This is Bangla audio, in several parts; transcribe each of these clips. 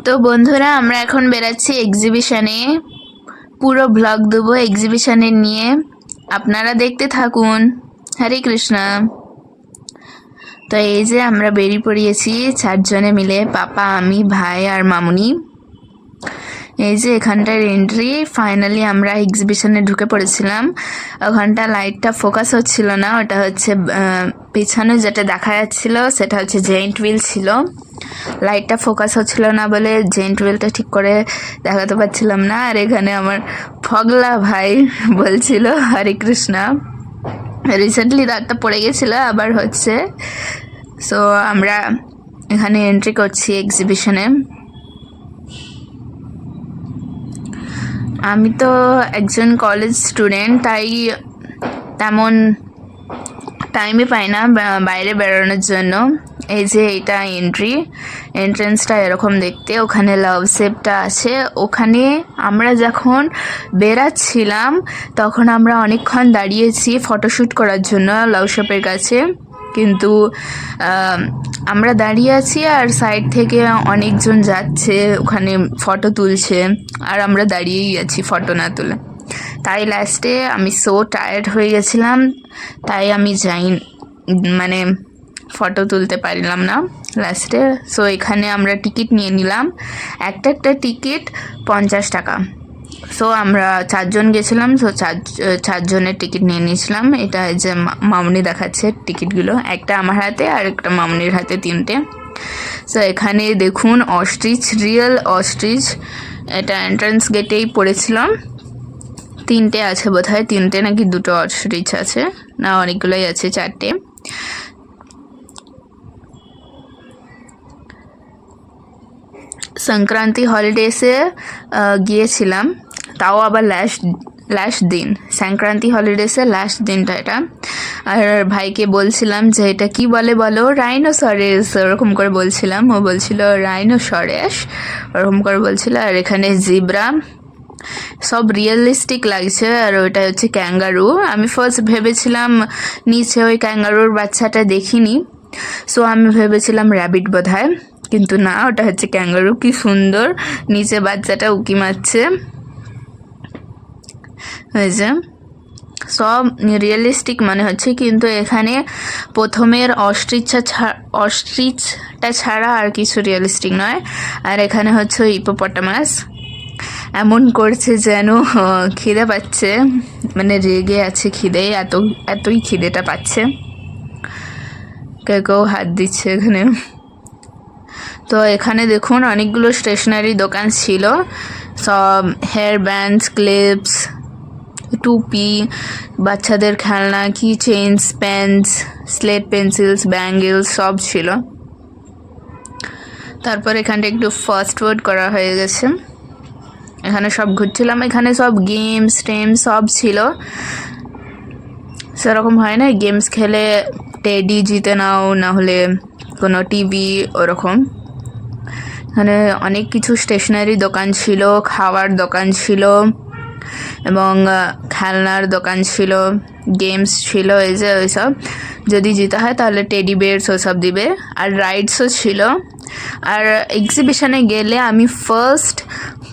তো বন্ধুরা আমরা এখন বেরাচ্ছি এক্সিবিশনে, পুরো ব্লগ দেবো এক্সিবিশনের নিয়ে, আপনারা দেখতে থাকুন। হরে কৃষ্ণা। তো এই যে আমরা বেরিয়ে পড়িয়েছি 4 জনে মিলে, পাপা, আমি, ভাই আর মামুনি। এই যে এখানটার এন্ট্রি, ফাইনালি আমরা এক্সিবিশনে ঢুকে পড়েছিলাম। ওখানটা লাইটটা ফোকাস হচ্ছিল না, ওটা হচ্ছে পিছনে যেটা দেখা যাচ্ছিল সেটা হচ্ছে জেন্ট হুইল ছিল। লাইটটা ফোকাস হচ্ছিল না বলে জেন্ট হুইলটা ঠিক করে দেখাতে পারছিলাম না। আর এখানে আমার ফগলা ভাই বলছিল হরে কৃষ্ণা। রিসেন্টলি দাঁতটা পড়ে গেছিল, আবার হচ্ছে। সো আমরা এখানে এন্ট্রি করছি এক্সিবিশনে। আমি তো একজন কলেজ স্টুডেন্ট, তাই তেমন টাইমই পাই না বাইরে বেরোনোর জন্য। এই যে এটা এন্ট্রেন্সটা এরকম দেখতে, ওখানে লাভ শেপটা আছে। ওখানে আমরা যখন বেরাচ্ছিলাম তখন আমরা অনেকক্ষণ দাঁড়িয়েছি ফটোশ্যুট করার জন্য লাভ শেপের কাছে, কিন্তু আমরা দাঁড়িয়ে আছি আর সাইড থেকে অনেকজন যাচ্ছে, ওখানে ফটো তুলছে, আর আমরা দাঁড়িয়েই আছি ফটো না তুলে। তাই লাস্টে আমি সো টায়ার্ড হয়ে গেছিলাম, তাই আমি মানে ফটো তুলতে পারলাম না লাস্টে। সো এখানে আমরা টিকিট নিয়ে নিলাম, একটা টিকিট 50 টাকা। সো আমরা 4 জন গেছিলাম, সো 4 জনের টিকিট নিয়ে নিয়েছিলাম। এটা যে মামুনি দেখাচ্ছে টিকিটগুলো, একটা আমার হাতে আর একটা মামুনির হাতে, 3টে। সো এখানে দেখুন অস্ট্রিচ, রিয়েল অস্ট্রিচ, এটা এন্ট্রান্স গেটেই পড়েছিলাম। 3টে আছে বোধ হয়, 3টে নাকি 2টো অস্ট্রিচ আছে, না অনেকগুলোই আছে, 4টে। সংক্রান্তি হলিডেসে গিয়েছিলাম, তাও আবার লাস্ট দিন, সংক্রান্তি হলিডেসে লাস্ট দিনটা এটা। আর ভাইকে বলছিলাম যে এটা কি বলো, রাইনোসরেস ওরকম করে বলছিলাম। ও বলছিল রাইনোসরেস ওরকম করে বলছিল। আর এখানে জিব্রা, সব রিয়েলিস্টিক লাগছে। আর ওইটা হচ্ছে ক্যাঙ্গারু। আমি ফার্স্ট ভেবেছিলাম নিচে ওই ক্যাঙ্গারুর বাচ্চাটা দেখিনি, সো আমি ভেবেছিলাম র্যাবিট বোধহয়, কিন্তু না, ওটা হচ্ছে ক্যাঙ্গারু। কি সুন্দর নিচে বাচ্চাটা উকি মারছে। হয়েছে সব রিয়েলিস্টিক মনে হচ্ছে, কিন্তু এখানে প্রথমের অস্ট্রিচটা ছাড়া আর কিছু রিয়েলিস্টিক নয়। আর এখানে হচ্ছে হিপোপটামাস, এমন করছে যেন খিদে পাচ্ছে, মানে রেগে আছে খিদে, এতই খিদেটা পাচ্ছে। কেউ হাত দিচ্ছে এখানে। তো এখানে দেখুন অনেকগুলো স্টেশনারি দোকান ছিল, সব হেয়ার ব্যান্ডস, ক্লিপস, টুপি, বাচ্চাদের খেলনা, key chains, pens, slate pencils, bangles সব ছিল। তারপর এখানটা একটু ফাস্ট ফুড করা হয়ে গেছে। এখানে সব ঘুরছিলাম, এখানে সব গেমস সব ছিল। সেরকম হয় না গেমস খেলে টেডি জিতে নাও, না হলে কোনো টিভি, ওরকম। এখানে অনেক কিছু স্টেশনারি দোকান ছিল, খাওয়ার দোকান ছিল, এবং খেলনার দোকান ছিল, গেমস ছিল। এই যে ওইসব যদি জিতে হয় তাহলে টেডি বেয়ার্স ওসব দিবে, আর রাইডসও ছিল। আর এক্সিবিশনে গেলে আমি ফার্স্ট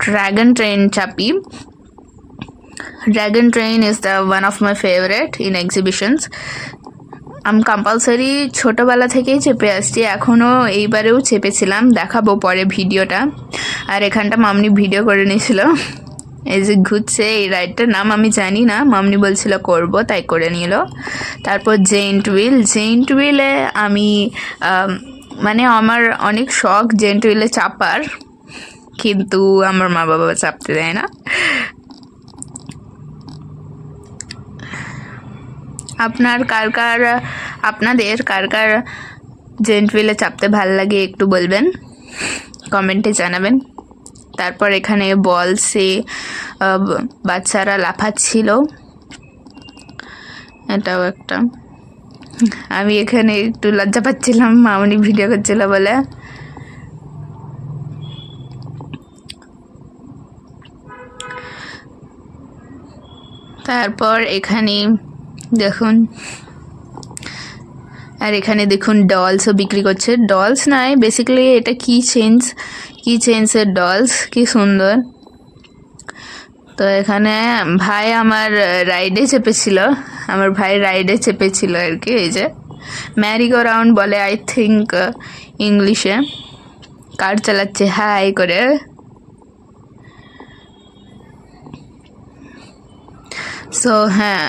ড্র্যাগন ট্রেন চাপি। Dragon train is the one of my favourite in exhibitions. আমি কম্পালসারি ছোটোবেলা থেকেই চেপে আসছি, এখনও এইবারেও চেপেছিলাম, দেখাবো পরে ভিডিওটা। আর এখানটা মামনি ভিডিও করে নিয়েছিল। এই যে ঘুরছে, এই রাইডটার নাম আমি জানি না, মামনি বলছিল করব, তাই করে নিল। তারপর জেন্ট হুইলে আমি মানে আমার অনেক শখ জেন্ট হুইলে চাপার, কিন্তু আমার মা বাবা চাপতে দেয় না। আপনাদের কার কার জেন্ট হুইলে চাপতে ভাল লাগে একটু বলবেন, কমেন্টে জানাবেন। তারপর এখানে বলসে বাচ্চারা লাফাচ্ছিল, এটাও একটা। আমি এখানে একটু লজ্জা পাচ্ছিলাম, মামনি ভিডিও করছিল বলে। তারপর এখানে দেখুন, আর এখানে দেখুন ডলসও বিক্রি করছে। ডলস নয়, বেসিক্যালি এটা কি চেইনসের ডলস, কি সুন্দর। তো এখানে ভাই আমার রাইডে চেপেছিল, আমার ভাই রাইডে চেপেছিল আর কি। এই যে ম্যারিগো রাউন্ড বলে আই থিঙ্ক ইংলিশে। কার চালাচ্ছে হাই করে। সো হ্যাঁ,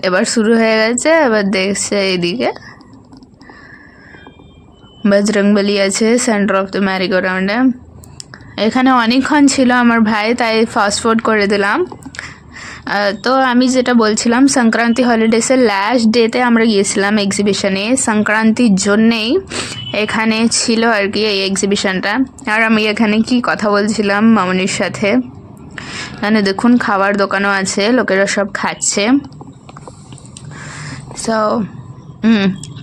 এবার শুরু হয়ে গেছে। এবার দেখছে এইদিকে বজরংবলী আছে সেন্টার অফ দ্য ম্যারিগো রাউন্ডে। এখানে অনেকক্ষণ ছিল আমার ভাই, তাই ফাস্ট ফরওয়ার্ড করে দিলাম। তো আমি যেটা বলছিলাম, সংক্রান্তি হলিডেসের লাস্ট ডেতে আমরা গিয়েছিলাম এক্সিবিশনে। সংক্রান্তির জন্যেই এখানে ছিল আর কি এই এক্সিবিশনটা। আর আমি এখানে কি কথা বলছিলাম মামনির সাথে। এখানে দেখুন খাবার দোকানও আছে, লোকেরা সব খাচ্ছে। সো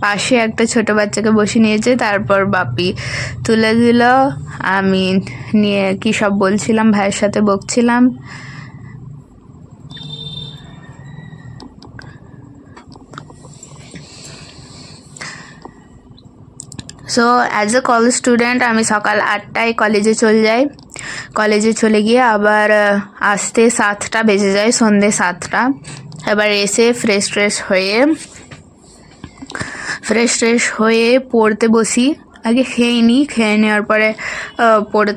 পাশে একটা ছোট বাচ্চাকে বসে নিয়েছে, তারপর বাপি তুলে দিল। আমি নিয়ে কি সব বলছিলাম, ভাইয়ের সাথে বকছিলাম। So as a college student আমি সকাল 8টায় কলেজে চলে যাই। কলেজে চলে গিয়ে আবার আসতে 7টা বেজে যায়, সন্ধ্যে 7টা। এবার এসে ফ্রেশ ট্রেশ হয়ে পড়তে বসি। আগে খেয়ে নিই, খেয়ে নেওয়ার পরে পড়তে